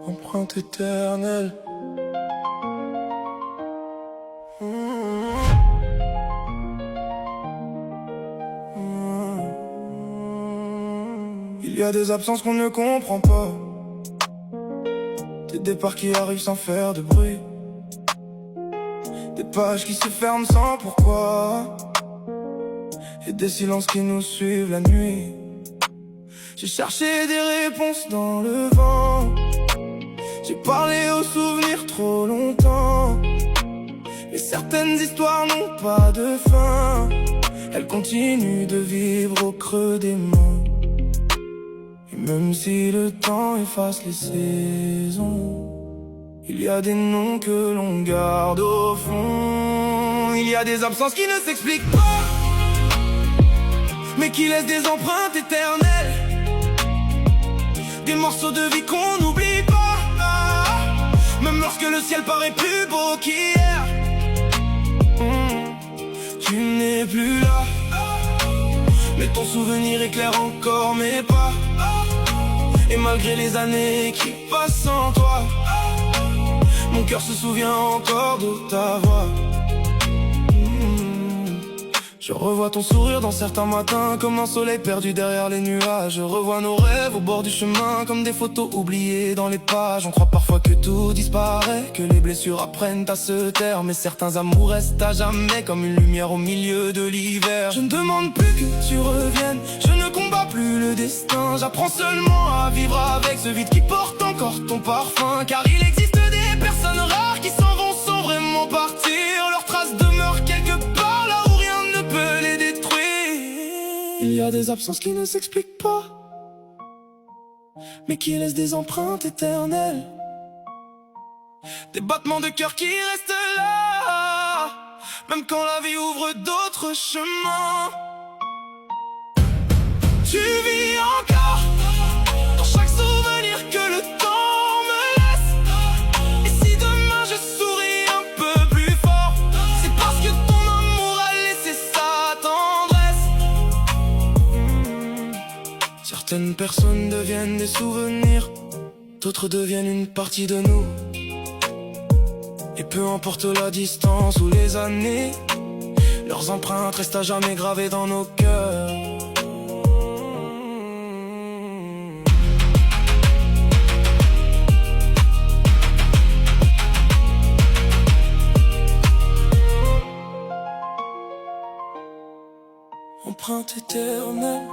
empreinte éternelle. Il y a des absences qu'on ne comprend pas, des départs qui arrivent sans faire de bruit, des pages qui se ferment sans pourquoi, et des silences qui nous suivent la nuit. J'ai cherché des réponses dans le vent, j'ai parlé aux souvenirs trop longtemps, mais certaines histoires n'ont pas de fin. Elles continuent de vivre au creux des mots. Et même si le temps efface les saisons, il y a des noms que l'on garde au fond. Il y a des absences qui ne s'expliquent pas, mais qui laissent des empreintes éternelles, des morceaux de vie qu'on n'oublie pas, même lorsque le ciel paraît plus beau qu'hier. Tu n'es plus là, mais ton souvenir éclaire encore mes pas. Et malgré les années qui passent sans toi, mon cœur se souvient encore de ta voix. Je revois ton sourire dans certains matins, comme un soleil perdu derrière les nuages. Je revois nos rêves au bord du chemin, comme des photos oubliées dans les pages. On croit parfois que tout disparaît, que les blessures apprennent à se taire, mais certains amours restent à jamais, comme une lumière au milieu de l'hiver. Je ne demande plus que tu reviennes, je ne combats plus le destin. J'apprends seulement à vivre avec ce vide qui porte encore ton parfum. Car il existe des personnes rares qui s'en vont sans vraiment partir. Leurs traces demeurent quelque part là où rien ne peut les détruire. Il y a des absences qui ne s'expliquent pas, mais qui laissent des empreintes éternelles, des battements de cœur qui restent là, même quand la vie ouvre d'autres chemins. Tu vis encore dans chaque souvenir que le temps me laisse. Et si demain je souris un peu plus fort, c'est parce que ton amour a laissé sa tendresse. Certaines personnes deviennent des souvenirs, d'autres deviennent une partie de nous. Et peu importe la distance ou les années, leurs empreintes restent à jamais gravées dans nos cœurs. Empreinte éternelle.